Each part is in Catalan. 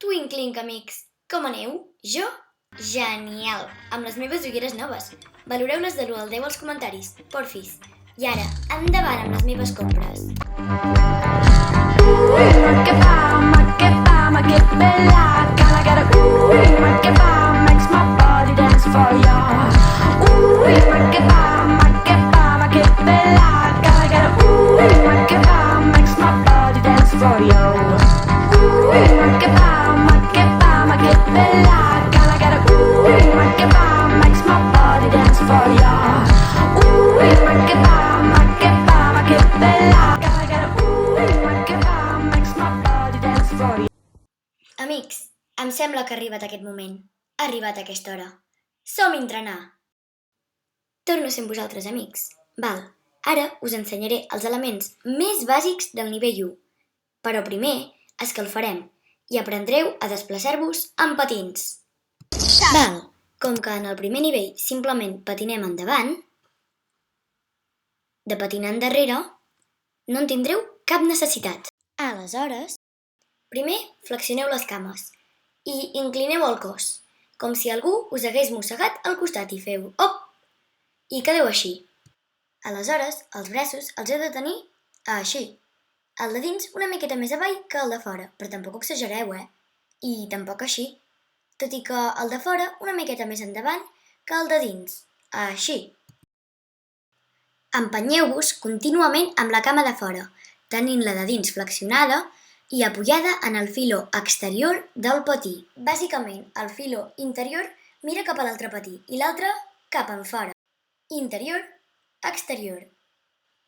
Twinkling, amics! Com aneu? Jo? Genial! Amb les meves ulleres noves. Valoreu-les de l'1 al 10 als comentaris, porfis. I ara, endavant amb les meves compres. Amics, em sembla que ha arribat aquest moment. Ha arribat aquesta hora. Som-hi a entrenar! Torno a ser amb vosaltres, amics. Val, ara us ensenyaré els elements més bàsics del nivell 1. Però primer escalfarem i aprendreu a desplaçar-vos amb patins. Val, com que en el primer nivell simplement patinem endavant, de patinar endarrere, no en tindreu cap necessitat. Aleshores, primer flexioneu les cames i inclineu el cos, com si algú us hagués mossegat al costat i feu op! I quedeu així. Aleshores, els braços els heu de tenir així. El de dins una miqueta més avall que el de fora, però tampoc exagereu, I tampoc així. Tot i que el de fora una miqueta més endavant que el de dins. Així. Empenyeu-vos contínuament amb la cama de fora, tenint la de dins flexionada i apoyada en el filo exterior del patí. Bàsicament, el filo interior mira cap a l'altre patí i l'altre cap enfora. Interior, exterior.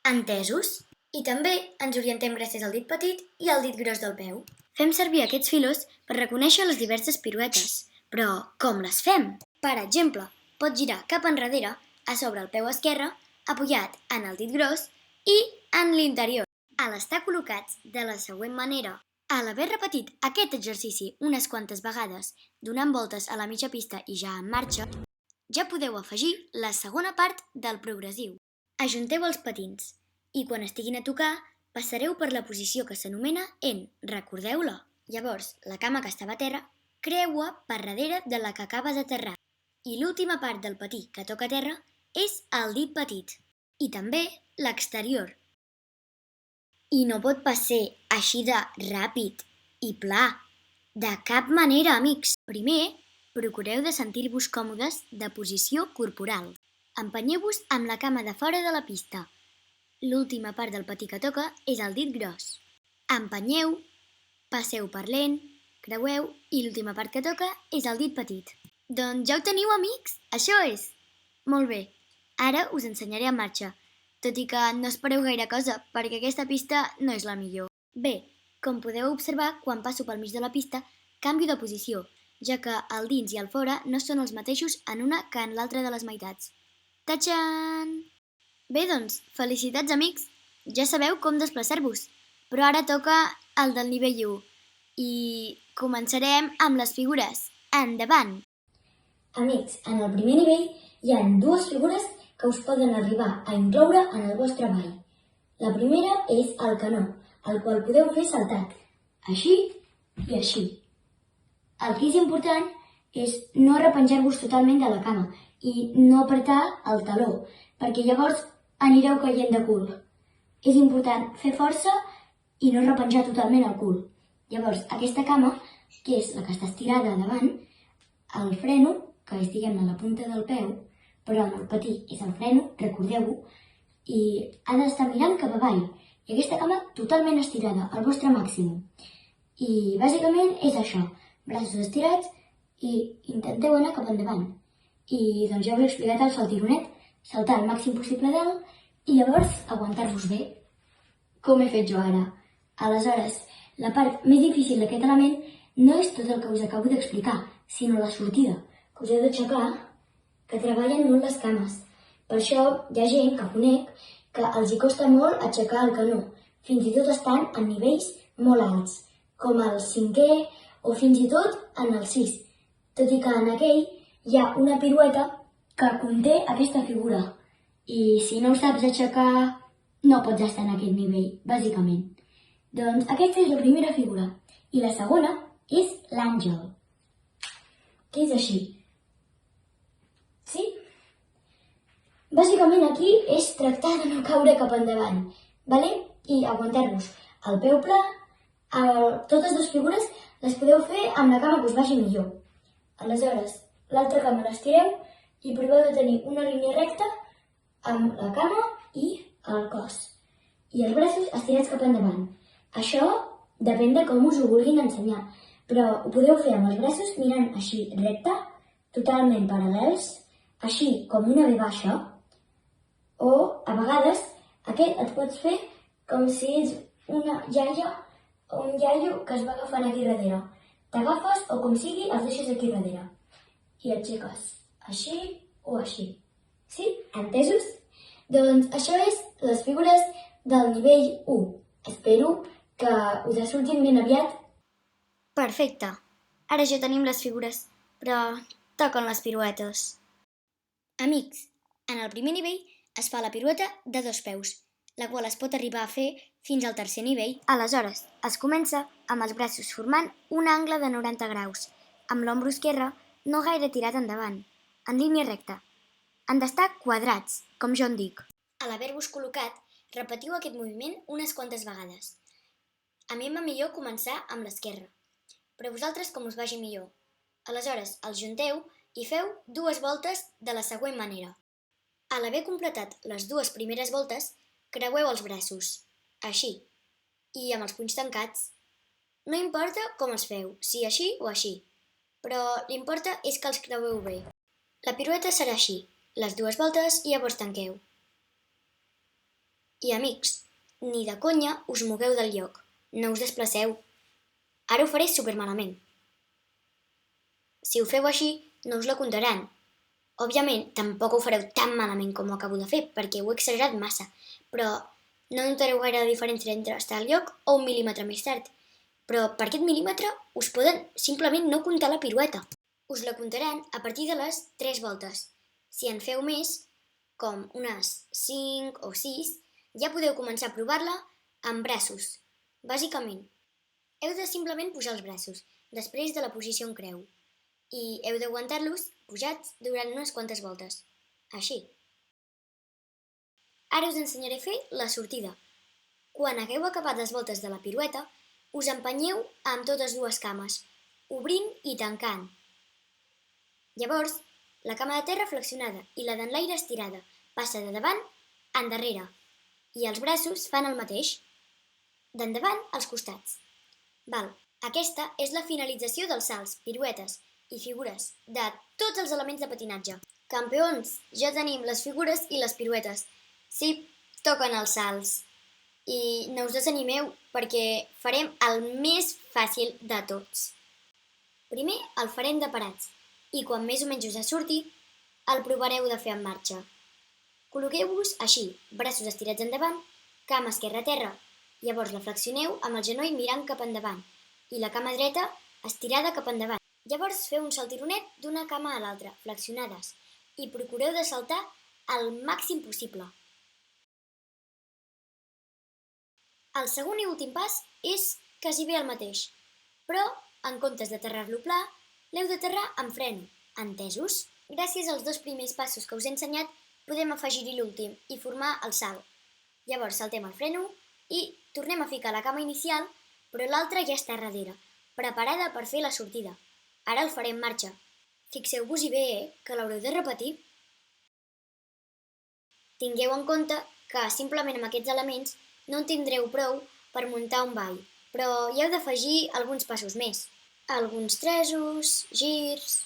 Entesos? I també ens orientem gràcies al dit petit i al dit gros del peu. Fem servir aquests filos per reconèixer les diverses piruetes. Però com les fem? Per exemple, pots girar cap enrere a sobre el peu esquerre, apoyat en el dit gros i en l'interior. A l'estar col·locats de la següent manera, a l'haver repetit aquest exercici unes quantes vegades, donant voltes a la mitja pista i ja en marxa, ja podeu afegir la segona part del progressiu. Ajunteu els patins i quan estiguin a tocar passareu per la posició que s'anomena en, recordeu-la. Llavors, la cama que estava a terra creua per darrere de la que acaba d'aterrar i l'última part del patí que toca a terra és el dit petit i també l'exterior. I no pot ser així de ràpid i pla. De cap manera, amics. Primer, procureu de sentir-vos còmodes de posició corporal. Empenyeu-vos amb la cama de fora de la pista. L'última part del patí que toca és el dit gros. Empenyeu, passeu per lent, creueu i l'última part que toca és el dit petit. Doncs ja ho teniu, amics! Això és! Molt bé, ara us ensenyaré en marxa, tot i que no espereu gaire cosa, perquè aquesta pista no és la millor. Bé, com podeu observar, quan passo pel mig de la pista, canvio de posició, ja que el dins i el fora no són els mateixos en una que en l'altra de les meitats. Tachan! Bé, doncs, felicitats, amics! Ja sabeu com desplaçar-vos, però ara toca el del nivell 1 i començarem amb les figures. Endavant! Amics, en el primer nivell hi ha dues figures que us poden arribar a incloure en el vostre ball. La primera és el canó, el qual podeu fer saltat, així i així. El que és important és no arrepenjar-vos totalment de la cama i no apretar el taló, perquè llavors anireu caient de cul. És important fer força i no arrepenjar totalment el cul. Llavors, aquesta cama, que és la que està estirada davant, el freno, que és, diguem-ne, la punta del peu, però en el patí és el freno, recordeu-ho, i ha d'estar mirant cap avall. I aquesta cama totalment estirada, al vostre màxim. I bàsicament és això, braços estirats i intenteu anar cap endavant. I doncs ja us he explicat el saltironet, saltar el màxim possible dalt i llavors aguantar-vos bé, com he fet jo ara. Aleshores, la part més difícil d'aquest element no és tot el que us acabo d'explicar, sinó la sortida, que us heu d'aixecar, que treballen molt les cames. Per això hi ha gent que conec que els hi costa molt aixecar el canó, fins i tot estan en nivells molt alts, com el 5è o fins i tot en el 6, tot i que en aquell hi ha una pirueta que conté aquesta figura. I si no ho saps aixecar, no pots estar en aquest nivell, bàsicament. Doncs aquesta és la primera figura. I la segona és l'àngel, que és així. Sí? Bàsicament aquí és tractar de no caure cap endavant, vale? I aguantar-vos el peu pla. Totes dues figures les podeu fer amb la cama que us vagi millor. Aleshores, l'altra cama l'estireu i proveu de tenir una línia recta amb la cama i el cos. I els braços estirats cap endavant. Això depèn de com us ho vulguin ensenyar, però ho podeu fer amb els braços mirant així recte, totalment paral·lels, així com una V baixa, o a vegades aquest et pots fer com si és una iaia o un iaio que es va agafant aquí darrere. T'agafes o com sigui els deixes aquí darrere. I aixeques així o així. Sí? Entesos? Doncs això és les figures del nivell 1. Espero que us ha sortit ben aviat. Perfecte. Ara ja tenim les figures, però toquen les piruetes. Amics, en el primer nivell es fa la pirueta de 2 peus, la qual es pot arribar a fer fins al tercer nivell. Aleshores, es comença amb els braços formant un angle de 90 graus, amb l'ombro esquerre no gaire tirat endavant, en línia recta. Han d'estar quadrats, com jo en dic. A l'haver-vos col·locat, repetiu aquest moviment unes quantes vegades. A mi em va millor començar amb l'esquerra, però vosaltres com us vagi millor. Aleshores, els junteu i feu 2 voltes de la següent manera. A l'haver completat les 2 primeres voltes, creueu els braços, així, i amb els punys tancats. No importa com els feu, si així o així, però l'importa és que els creueu bé. La pirueta serà així, les 2 voltes i llavors tanqueu. I amics, ni de conya us mogueu del lloc, no us desplaceu. Ara ho faré supermalament. Si ho feu així, no us la comptaran. Òbviament, tampoc ho fareu tan malament com ho acabo de fer, perquè ho he exagerat massa, però no notareu gaire la diferència entre estar al lloc o 1 mil·límetre més tard. Però per aquest mil·límetre us poden simplement no comptar la pirueta. Us la comptaran a partir de les 3 voltes. Si en feu més, com unes 5 o 6, ja podeu començar a provar-la amb braços. Bàsicament, heu de simplement pujar els braços, després de la posició en creu, i heu d'aguantar-los pujats durant unes quantes voltes. Així. Ara us ensenyaré a fer la sortida. Quan hagueu acabat les voltes de la pirueta, us empenyeu amb totes 2 cames, obrint i tancant. Llavors, la cama de terra flexionada i la d'enlaire estirada passa de davant a endarrere, i els braços fan el mateix, d'endavant als costats. Aquesta és la finalització dels salts, piruetes i figures de tots els elements de patinatge. Campions, ja tenim les figures i les piruetes. Sí, toquen els salts. I no us desanimeu perquè farem el més fàcil de tots. Primer el farem de parats i quan més o menys us surti, el provareu de fer en marxa. Col·loqueu-vos així, braços estirats endavant, cama esquerra a terra, llavors la flexioneu amb el genoll mirant cap endavant i la cama dreta estirada cap endavant. Llavors feu un saltironet d'una cama a l'altra, flexionades, i procureu de saltar el màxim possible. El segon i últim pas és quasi bé el mateix, però en comptes d'aterrar-lo pla, l'heu d'aterrar amb freno, entesos? Gràcies als 2 primers passos que us he ensenyat, podem afegir-hi l'últim i formar el salt. Llavors saltem el freno i tornem a ficar la cama inicial, però l'altra ja està darrere, preparada per fer la sortida. Ara el farem en marxa. Fixeu-vos-hi bé, que l'haureu de repetir. Tingueu en compte que simplement amb aquests elements no en tindreu prou per muntar un ball, però hi heu d'afegir alguns passos més. Alguns tresos, girs...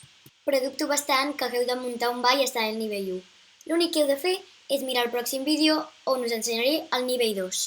Però dubto bastant que hagueu de muntar un ball estant al nivell 1. L'únic que heu de fer és mirar el pròxim vídeo on us ensenyaré el nivell 2.